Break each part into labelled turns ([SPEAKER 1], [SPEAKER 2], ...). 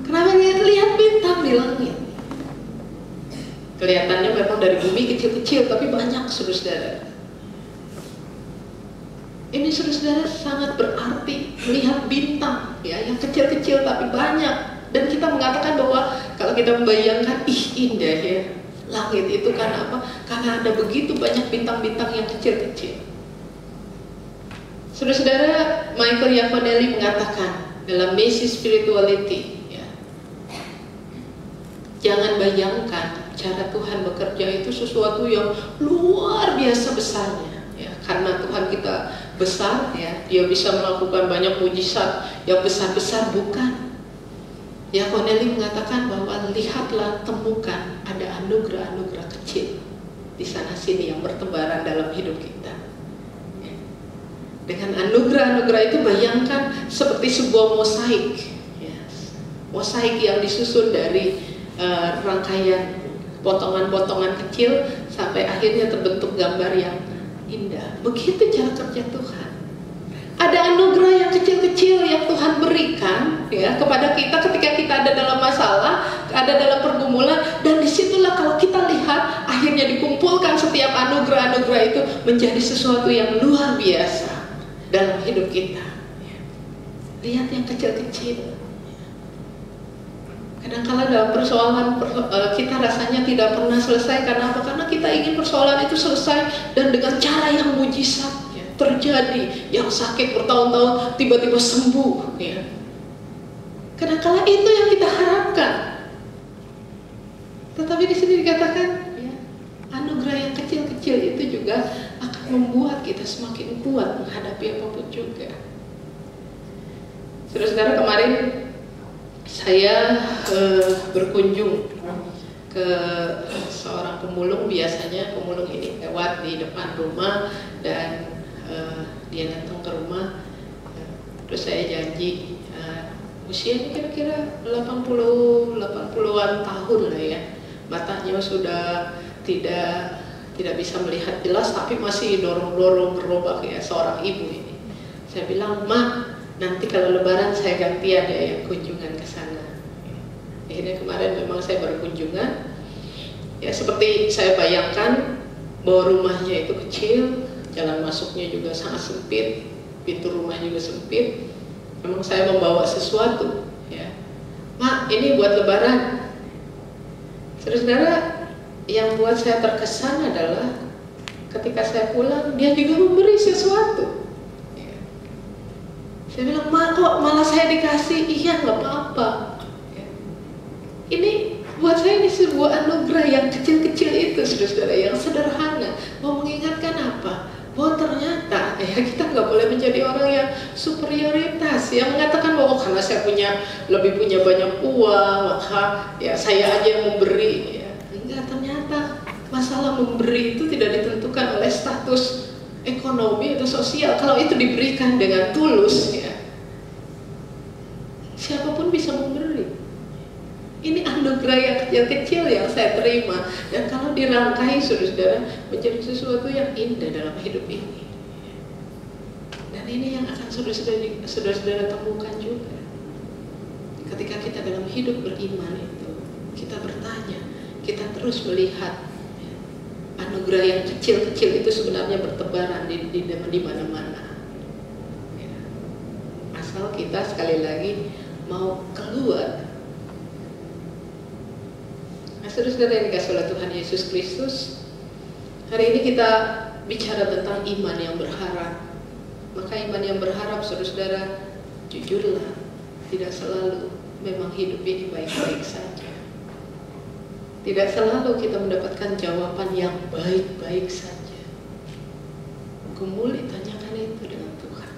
[SPEAKER 1] Kenapa dia lihat bintang di langit? Kelihatannya memang dari bumi kecil-kecil, tapi banyak, saudara-saudara. Ini saudara-saudara sangat berarti melihat bintang, ya, yang kecil-kecil tapi banyak. Dan kita mengatakan bahwa kalau kita membayangkan, indah ya, langit itu karena apa? Karena ada begitu banyak bintang-bintang yang kecil-kecil. Saudara-saudara, Michael Yaconelli mengatakan dalam Messy Spirituality, ya, jangan bayangkan cara Tuhan bekerja itu sesuatu yang luar biasa besarnya, ya, karena Tuhan kita besar, ya, Dia bisa melakukan banyak mujizat yang besar-besar, bukan. Yaconelli mengatakan bahwa lihatlah, temukan ada anugerah-anugerah kecil di sana sini yang bertebaran dalam hidup kita. Ya. Dengan anugerah-anugerah itu bayangkan seperti sebuah mosaik, ya, mosaik yang disusun dari rangkaian potongan-potongan kecil sampai akhirnya terbentuk gambar yang indah. Begitu cara kerja Tuhan. Ada anugerah yang kecil-kecil yang Tuhan berikan, ya, kepada kita ketika kita ada dalam masalah, ada dalam pergumulan, dan disitulah kalau kita lihat akhirnya dikumpulkan setiap anugerah-anugerah itu menjadi sesuatu yang luar biasa dalam hidup kita. Lihat yang kecil-kecil. Kadang-kala dalam persoalan kita rasanya tidak pernah selesai. Karena apa? Karena kita ingin persoalan itu selesai dan dengan cara yang mujizat, ya, terjadi. Yang sakit bertahun-tahun tiba-tiba sembuh, ya. Kadang-kala itu yang kita harapkan. Tetapi di sini dikatakan, ya, anugerah yang kecil-kecil itu juga akan membuat kita semakin kuat menghadapi apapun juga. Saudara-saudara, kemarin saya berkunjung ke seorang pemulung. Biasanya pemulung ini lewat di depan rumah dan dia datang ke rumah. Terus saya janji, usianya kira-kira 80-an tahun lah ya. Matanya sudah tidak bisa melihat jelas, tapi masih dorong-dorong gerobak, ya, seorang ibu ini. Saya bilang, "Ma, nanti kalau Lebaran saya gantian ya yang kunjungan ke sana." Akhirnya kemarin memang saya berkunjungan. Ya, seperti saya bayangkan bahwa rumahnya itu kecil, jalan masuknya juga sangat sempit, pintu rumah juga sempit. Memang saya membawa sesuatu, ya. "Mak, ini buat Lebaran." Saudara-saudara, yang buat saya terkesan adalah ketika saya pulang, dia juga memberi sesuatu. Saya bilang, "Ma, kok malah saya dikasih?" "Iya, nggak apa-apa." Ya. Ini buat saya ini sebuah anugerah yang kecil-kecil itu, saudara-saudara, yang sederhana. Mau mengingatkan apa? Bahwa ternyata, ya, kita nggak boleh menjadi orang yang superioritas, yang mengatakan bahwa karena saya lebih punya banyak uang, maka ya saya aja yang memberi. Ya. Enggak, ternyata masalah memberi itu tidak ditentukan oleh status ekonomi atau sosial. Kalau itu diberikan dengan tulus, ya, siapapun bisa memberi. Ini anugerah yang kecil-kecil yang saya terima, dan kalau dirangkai, saudara-saudara, menjadi sesuatu yang indah dalam hidup ini. Dan ini yang akan saudara-saudara temukan juga ketika kita dalam hidup beriman itu. Kita bertanya, kita terus melihat anugerah yang kecil-kecil itu sebenarnya bertebaran di mana-mana. Ya. Asal kita sekali lagi mau keluar. Nah, saudara-saudara yang dikasihi oleh Tuhan Yesus Kristus, hari ini kita bicara tentang iman yang berharap. Maka iman yang berharap, saudara-saudara, jujurlah, tidak selalu memang hidup ini baik-baik saja. Tidak selalu kita mendapatkan jawaban yang baik-baik saja. Gumul tanyakan itu dengan Tuhan.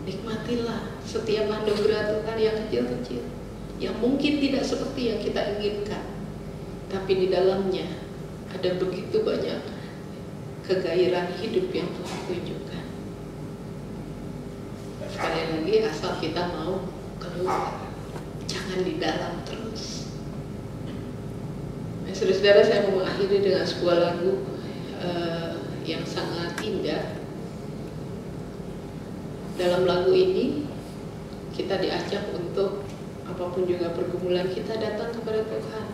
[SPEAKER 1] Nikmatilah setiap anugerah Tuhan yang kecil-kecil, yang mungkin tidak seperti yang kita inginkan, tapi di dalamnya ada begitu banyak kegairahan hidup yang Tuhan tunjukkan. Sekali lagi, asal kita mau keluar, jangan di dalam terus. Nah, saudara-saudara, saya mau mengakhiri dengan sebuah lagu yang sangat indah. Dalam lagu ini kita diajak untuk apapun juga pergumulan kita datang kepada Tuhan.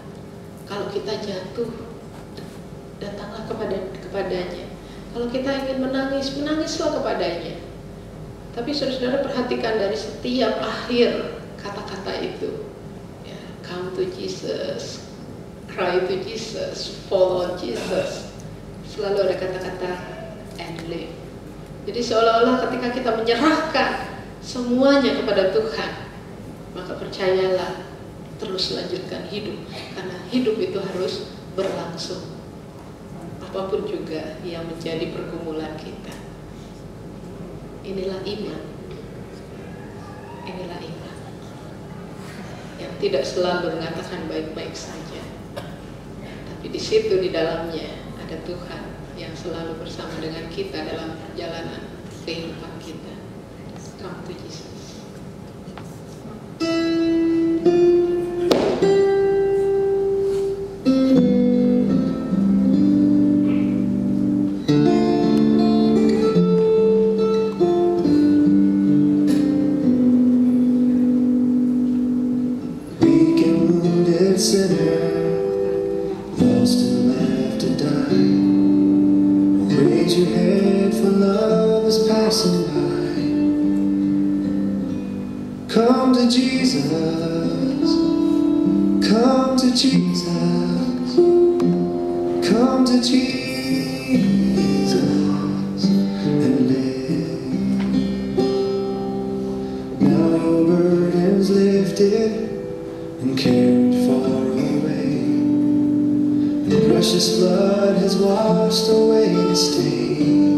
[SPEAKER 1] Kalau kita jatuh, datanglah kepadanya. Kalau kita ingin menangis, menangislah kepadanya. Tapi saudara-saudara perhatikan dari setiap akhir kata-kata itu, ya, come to Jesus, cry to Jesus, fall on Jesus. Selalu ada kata-kata and live. Jadi seolah-olah ketika kita menyerahkan semuanya kepada Tuhan, maka percayalah, terus lanjutkan hidup. Karena hidup itu harus berlangsung. Apapun juga yang menjadi pergumulan kita. Inilah iman. Inilah iman. Yang tidak selalu mengatakan baik-baik saja. Tapi di situ di dalamnya ada Tuhan yang selalu bersama dengan kita dalam perjalanan kehidupan kita. Come to Jesus.
[SPEAKER 2] Come to Jesus, come to Jesus, come to Jesus and live. Now your burden's lifted and carried far away. The precious blood has washed away the stain.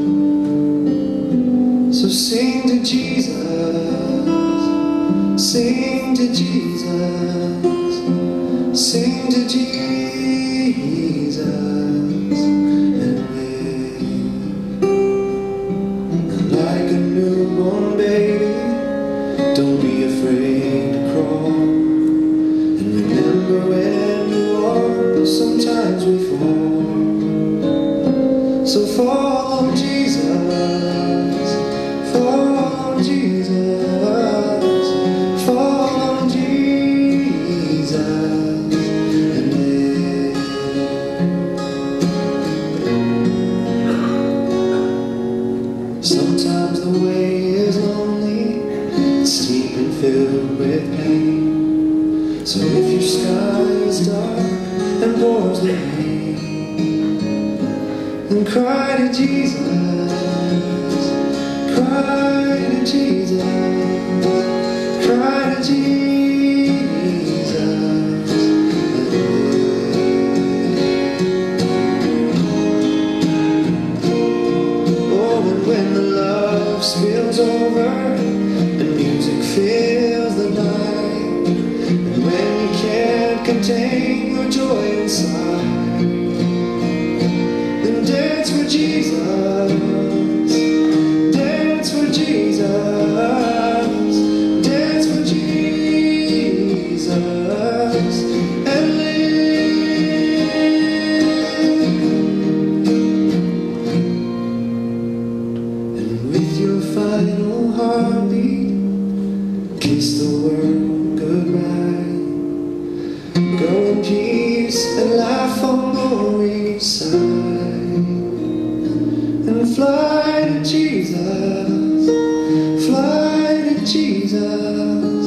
[SPEAKER 2] So sing to Jesus. Sing to Jesus, sing to Jesus, and live. Like a newborn baby, don't be afraid to crawl. And remember when you walk, sometimes we fall. So fall on Jesus, fall on Jesus. Sometimes the way is lonely, steep and filled with pain. So if your sky is dark and pours the rain, then cry to Jesus, cry to Jesus, cry to Jesus. Spills over and music fills the night, and when you can't contain your joy inside, then dance for Jesus, dance for Jesus, dance for Jesus and final heartbeat, kiss the world goodbye. Go in peace and laugh on the wayside, and fly to Jesus, fly to Jesus,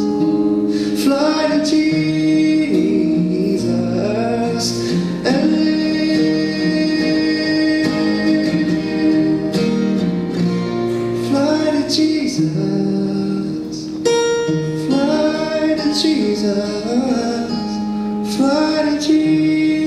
[SPEAKER 2] fly to Jesus and Jesus, fly to Jesus, fly to Jesus.